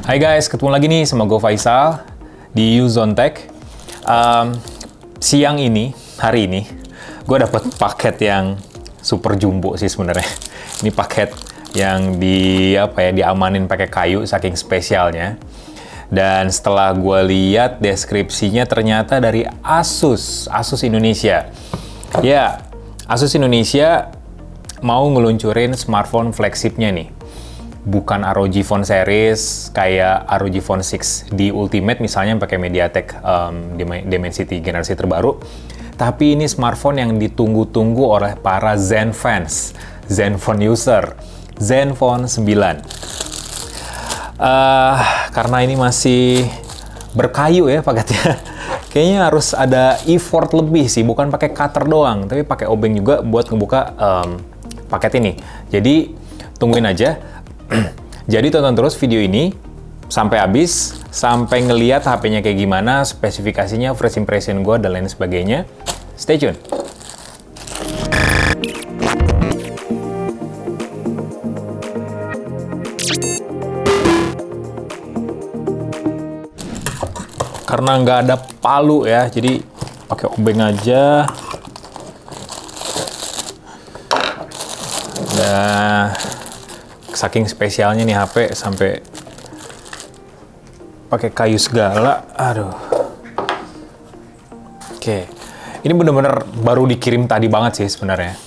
Hai guys, ketemu lagi nih sama gue Faisal di Uzon Tech. Hari ini, gue dapet paket yang super jumbo sih sebenarnya. Ini paket yang diamanin pakai kayu saking spesialnya. Dan setelah gue lihat deskripsinya ternyata dari Asus Indonesia. Ya, Asus Indonesia mau ngeluncurin smartphone flagshipnya nih. Bukan ROG Phone series kayak ROG Phone 6 di Ultimate misalnya pakai MediaTek Dimensity generasi terbaru. Tapi ini smartphone yang ditunggu-tunggu oleh para Zen fans, Zenfone user, Zenfone 9. Karena ini masih berkayu ya paketnya. Kayaknya harus ada effort lebih sih, bukan pakai cutter doang, tapi pakai obeng juga buat ngebuka paket ini. Jadi tungguin aja. Jadi tonton terus video ini sampai habis, sampai ngeliat HP-nya kayak gimana, spesifikasinya, first impression gue, dan lain sebagainya. Stay tune. Karena nggak ada palu ya, jadi pakai obeng aja. Nah, saking spesialnya nih HP sampai pakai kayu segala. Aduh. Oke. Ini bener-bener baru dikirim tadi banget sih sebenarnya.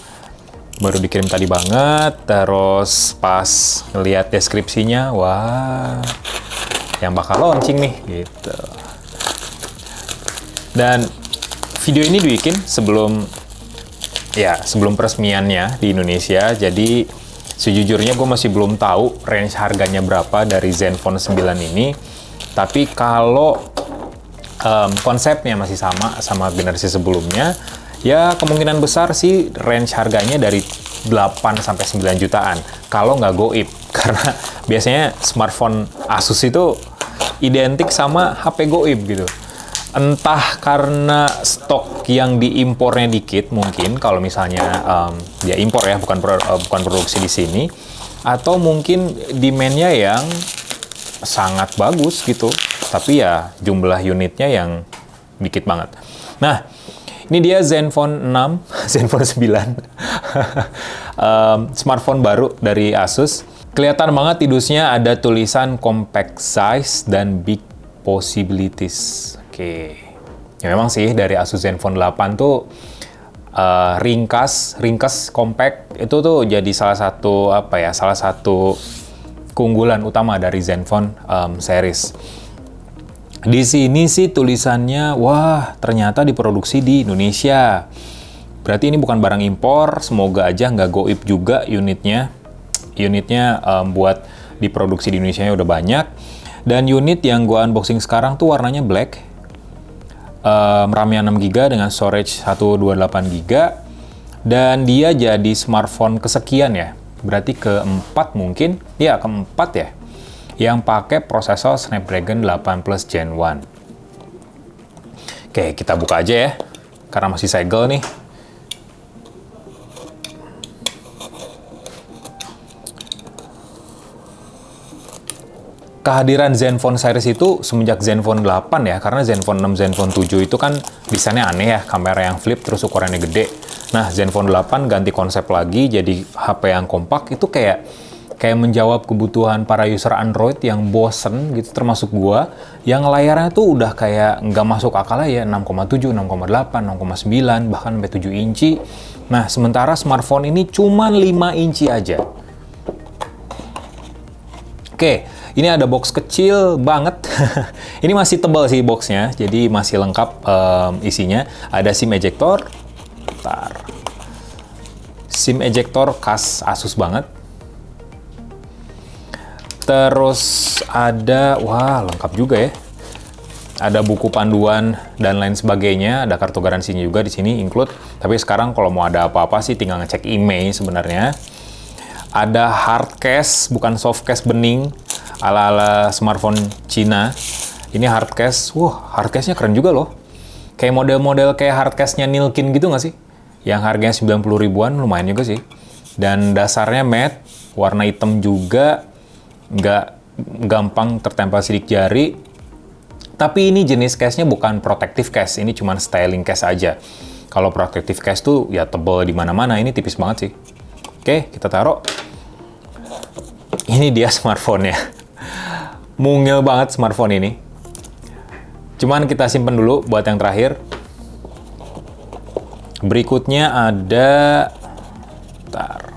Baru dikirim tadi banget, terus pas ngelihat deskripsinya, wah, yang bakal launching nih gitu. Dan video ini dibikin sebelum peresmiannya di Indonesia. Jadi sejujurnya gue masih belum tahu range harganya berapa dari Zenfone 9 ini. Tapi kalau konsepnya masih sama generasi sebelumnya, ya kemungkinan besar sih range harganya dari 8 sampai 9 jutaan. Kalau nggak goib. Karena biasanya smartphone Asus itu identik sama HP goib gitu. Entah karena stok yang diimpornya dikit mungkin kalau misalnya dia impor ya, bukan produksi di sini, atau mungkin demand-nya yang sangat bagus gitu, tapi ya jumlah unitnya yang dikit banget. Nah, ini dia Zenfone 6, Zenfone 9, smartphone baru dari Asus. Kelihatan banget tidusnya ada tulisan compact size dan big possibilities. Oke, ya memang sih dari Asus Zenfone 8 tuh ringkas, compact itu tuh jadi salah satu keunggulan utama dari Zenfone series. Di sini sih tulisannya, wah ternyata diproduksi di Indonesia. Berarti ini bukan barang impor, semoga aja nggak goib juga unitnya. Unitnya buat diproduksi di Indonesia udah banyak. Dan unit yang gua unboxing sekarang tuh warnanya black. RAM-nya 6GB dengan storage 128GB, dan dia jadi smartphone kesekian ya, berarti keempat mungkin, ya keempat ya, yang pakai prosesor Snapdragon 8 Plus Gen 1. Oke, kita buka aja ya, karena masih segel nih. Kehadiran Zenfone series itu semenjak Zenfone 8 ya, karena Zenfone 6, Zenfone 7 itu kan desainnya aneh ya, kamera yang flip terus ukurannya gede. Nah, Zenfone 8 ganti konsep lagi jadi HP yang kompak, itu kayak menjawab kebutuhan para user Android yang bosen gitu, termasuk gua, yang layarnya tuh udah kayak nggak masuk akal ya, 6,7, 6,8, 6,9, bahkan sampai 7 inci. Nah, sementara smartphone ini cuma 5 inci aja. Oke, ini ada box kecil banget. Ini masih tebal sih boxnya, jadi masih lengkap isinya. Ada SIM ejector. Bentar. SIM ejector khas Asus banget. Terus ada, wah lengkap juga ya. Ada buku panduan dan lain sebagainya. Ada kartu garansinya juga di sini include. Tapi sekarang kalau mau ada apa-apa sih tinggal ngecek email sebenarnya. Ada hard case, bukan soft case bening, ala-ala smartphone Cina. Ini hard case, wah hard case-nya keren juga loh. Kayak model-model kayak hard case-nya Nilkin gitu nggak sih? Yang harganya 90 ribuan, lumayan juga sih. Dan dasarnya matte, warna hitam juga, nggak gampang tertempel sidik jari. Tapi ini jenis case-nya bukan protective case, ini cuma styling case aja. Kalau protective case tuh ya tebel di mana-mana, ini tipis banget sih. Oke, kita taruh. Ini dia smartphone-nya. Mungil banget smartphone ini. Cuman kita simpen dulu buat yang terakhir. Berikutnya ada... Bentar.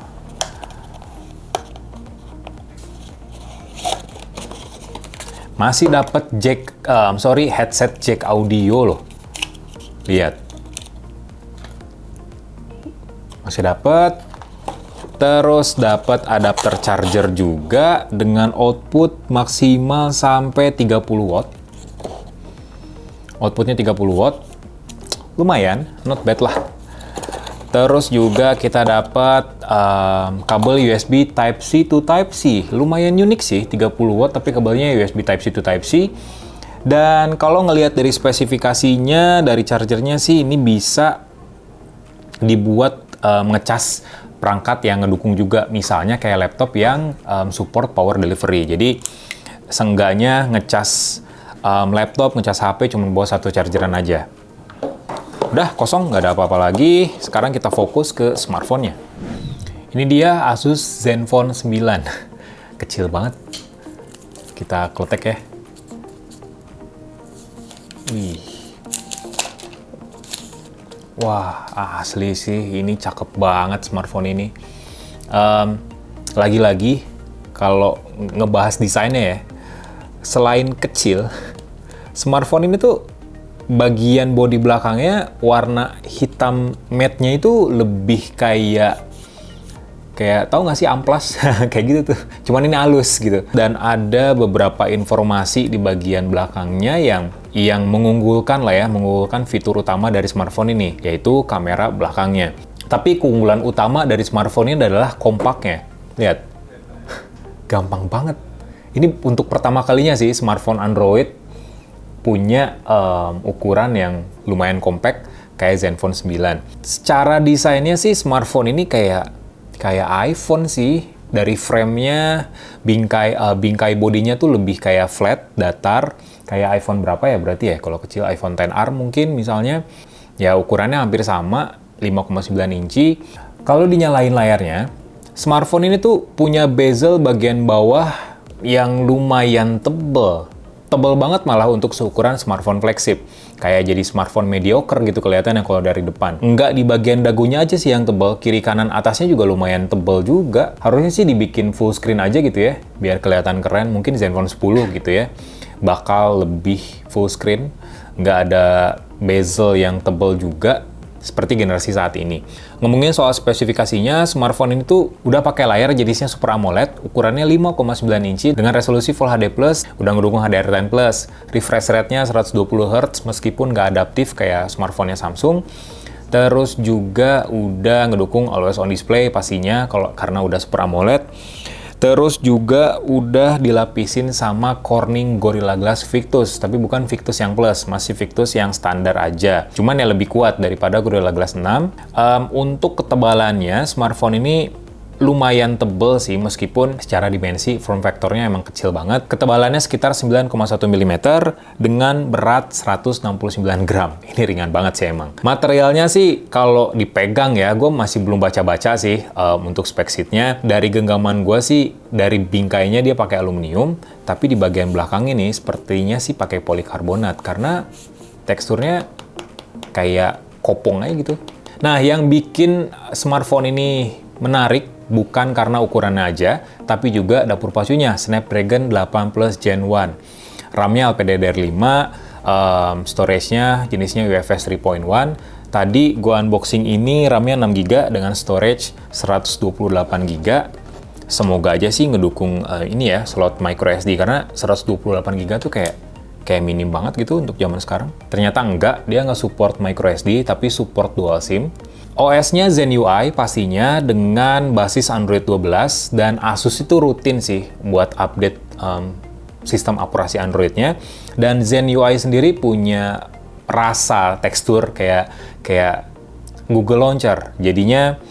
Masih dapat headset jack audio loh. Lihat. Masih dapat. Terus dapat adapter charger juga dengan output maksimal sampai 30 watt. Outputnya 30 watt. Lumayan, not bad lah. Terus juga kita dapat kabel USB Type-C to Type-C. Lumayan unik sih, 30 watt tapi kabelnya USB Type-C to Type-C. Dan kalau ngelihat dari spesifikasinya, dari chargernya sih ini bisa dibuat ngecas perangkat yang ngedukung juga. Misalnya kayak laptop yang support power delivery. Jadi seenggaknya ngecas laptop, ngecas HP cuma bawa satu chargeran aja. Udah kosong, nggak ada apa-apa lagi. Sekarang kita fokus ke smartphone-nya. Ini dia Asus Zenfone 9. Kecil banget. Kita kletek ya. Wih. Wah, asli sih. Ini cakep banget smartphone ini. Lagi-lagi, kalau ngebahas desainnya ya, selain kecil, smartphone ini tuh bagian bodi belakangnya warna hitam matte-nya itu lebih kayak tahu nggak sih amplas kayak gitu tuh, cuman ini halus gitu. Dan ada beberapa informasi di bagian belakangnya yang mengunggulkan fitur utama dari smartphone ini, yaitu kamera belakangnya. Tapi keunggulan utama dari smartphone ini adalah kompaknya. Lihat, gampang banget. Ini untuk pertama kalinya sih smartphone Android punya ukuran yang lumayan compact kayak Zenfone 9. Secara desainnya sih smartphone ini kayak iPhone sih. Dari frame-nya, bingkai bodinya tuh lebih kayak flat, datar. Kayak iPhone berapa ya berarti ya? Kalau kecil iPhone XR mungkin misalnya. Ya ukurannya hampir sama, 5,9 inci. Kalau dinyalain layarnya, smartphone ini tuh punya bezel bagian bawah yang lumayan tebel. Tebel banget malah untuk seukuran smartphone flagship. Kayak jadi smartphone mediocre gitu kelihatannya kalau dari depan. Enggak di bagian dagunya aja sih yang tebel, kiri kanan atasnya juga lumayan tebel juga. Harusnya sih dibikin full screen aja gitu ya, biar kelihatan keren. Mungkin Zenfone 10 gitu ya, bakal lebih full screen. Nggak ada bezel yang tebel juga, seperti generasi saat ini. Ngomongin soal spesifikasinya, smartphone ini tuh udah pakai layar jenisnya Super AMOLED, ukurannya 5,9 inci dengan resolusi Full HD+, udah ngedukung HDR10+, refresh rate-nya 120 Hz meskipun nggak adaptif kayak smartphone-nya Samsung. Terus juga udah ngedukung Always On Display pastinya karena udah Super AMOLED. Terus juga udah dilapisin sama Corning Gorilla Glass Victus, tapi bukan Victus yang Plus, masih Victus yang standar aja. Cuman ya lebih kuat daripada Gorilla Glass 6. Untuk ketebalannya, smartphone ini lumayan tebel sih, meskipun secara dimensi form factor-nya emang kecil banget. Ketebalannya sekitar 9,1 mm dengan berat 169 gram. Ini ringan banget sih emang. Materialnya sih kalau dipegang ya, gue masih belum baca-baca sih untuk spek sheet-nya. Dari genggaman gue sih, dari bingkainya dia pakai aluminium, tapi di bagian belakang ini sepertinya sih pakai polikarbonat karena teksturnya kayak kopong aja gitu. Nah, yang bikin smartphone ini menarik bukan karena ukurannya aja, tapi juga dapur pacunya Snapdragon 8 Plus Gen 1. RAM-nya LPDDR5, storage-nya jenisnya UFS 3.1. Tadi gua unboxing ini RAM-nya 6GB dengan storage 128GB. Semoga aja sih ngedukung ini ya, slot microSD, karena 128GB tuh kayak minim banget gitu untuk zaman sekarang. Ternyata enggak, dia nggak support microSD, tapi support dual SIM. OS-nya Zen UI pastinya dengan basis Android 12, dan Asus itu rutin sih buat update sistem operasi Android-nya. Dan Zen UI sendiri punya rasa tekstur kayak Google Launcher. Jadinya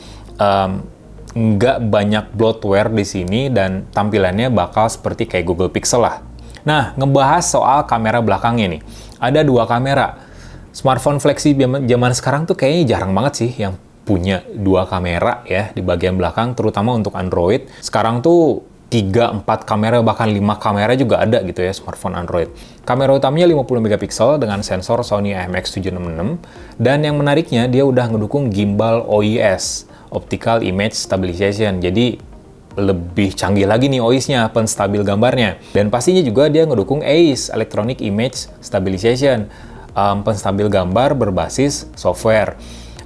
nggak banyak bloatware di sini dan tampilannya bakal seperti kayak Google Pixel lah. Nah, ngebahas soal kamera belakangnya nih. Ada 2 kamera. Smartphone flagship zaman sekarang tuh kayaknya jarang banget sih yang punya 2 kamera ya di bagian belakang, terutama untuk Android. Sekarang tuh 3, 4 kamera, bahkan 5 kamera juga ada gitu ya smartphone Android. Kamera utamanya 50 megapiksel dengan sensor Sony IMX766, dan yang menariknya dia udah ngedukung gimbal OIS, Optical Image Stabilization. Jadi lebih canggih lagi nih OIS-nya, penstabil gambarnya. Dan pastinya juga dia ngedukung AIS, Electronic Image Stabilization, penstabil gambar berbasis software.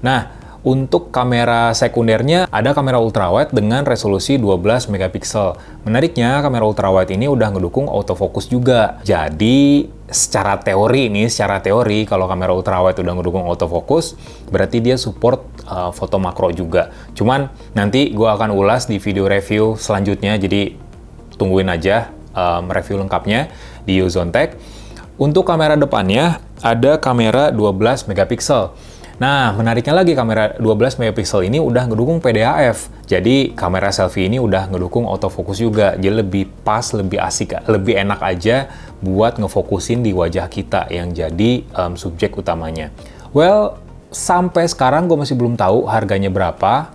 Nah, untuk kamera sekundernya ada kamera ultrawide dengan resolusi 12 megapiksel. Menariknya, kamera ultrawide ini udah ngedukung autofocus juga. Jadi, secara teori kalau kamera ultrawide udah ngedukung autofocus, berarti dia support foto makro juga. Cuman nanti gue akan ulas di video review selanjutnya, jadi tungguin aja review lengkapnya di Uzontech. Untuk kamera depannya ada kamera 12 megapiksel. Nah, menariknya lagi, kamera 12 megapiksel ini udah ngedukung PDAF. Jadi, kamera selfie ini udah ngedukung autofocus juga. Jadi, lebih pas, lebih asik, lebih enak aja buat ngefokusin di wajah kita yang jadi subjek utamanya. Well, sampai sekarang gue masih belum tahu harganya berapa.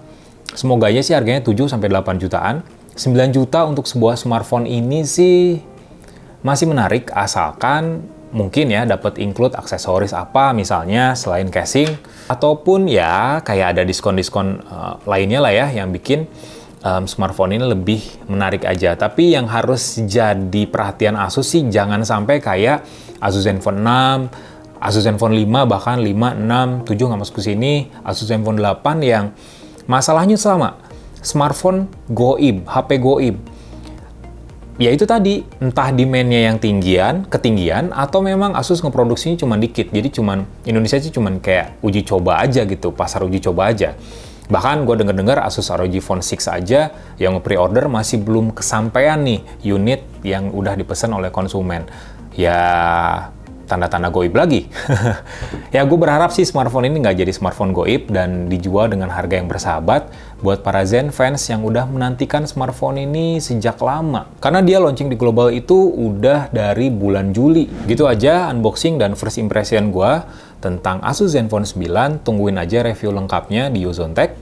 Semoga aja sih harganya 7-8 jutaan. 9 juta untuk sebuah smartphone ini sih masih menarik, asalkan mungkin ya dapat include aksesoris apa misalnya selain casing, ataupun ya kayak ada diskon-diskon lainnya lah ya yang bikin smartphone ini lebih menarik aja. Tapi yang harus jadi perhatian Asus sih jangan sampai kayak Asus Zenfone 6, Asus Zenfone 5, bahkan 5, 6, 7 nggak masuk ke sini, Asus Zenfone 8 yang masalahnya sama, smartphone goib, HP goib. Ya itu tadi, entah demand-nya yang ketinggian, atau memang Asus ngeproduksinya cuma dikit. Jadi cuman, Indonesia sih cuman kayak uji coba aja gitu, pasar uji coba aja. Bahkan gue denger-dengar Asus ROG Phone 6 aja yang nge-pre-order masih belum kesampaian nih unit yang udah dipesan oleh konsumen. Ya, tanda-tanda goib lagi. Ya, gue berharap sih smartphone ini nggak jadi smartphone goib dan dijual dengan harga yang bersahabat buat para Zen fans yang udah menantikan smartphone ini sejak lama. Karena dia launching di global itu udah dari bulan Juli. Gitu aja unboxing dan first impression gue tentang Asus Zenfone 9. Tungguin aja review lengkapnya di Uzontech.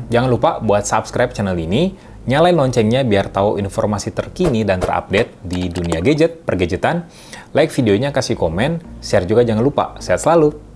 Jangan lupa buat subscribe channel ini, nyalain loncengnya biar tahu informasi terkini dan terupdate di dunia gadget, pergadgetan. Like videonya, kasih komen, share juga jangan lupa. Sehat selalu!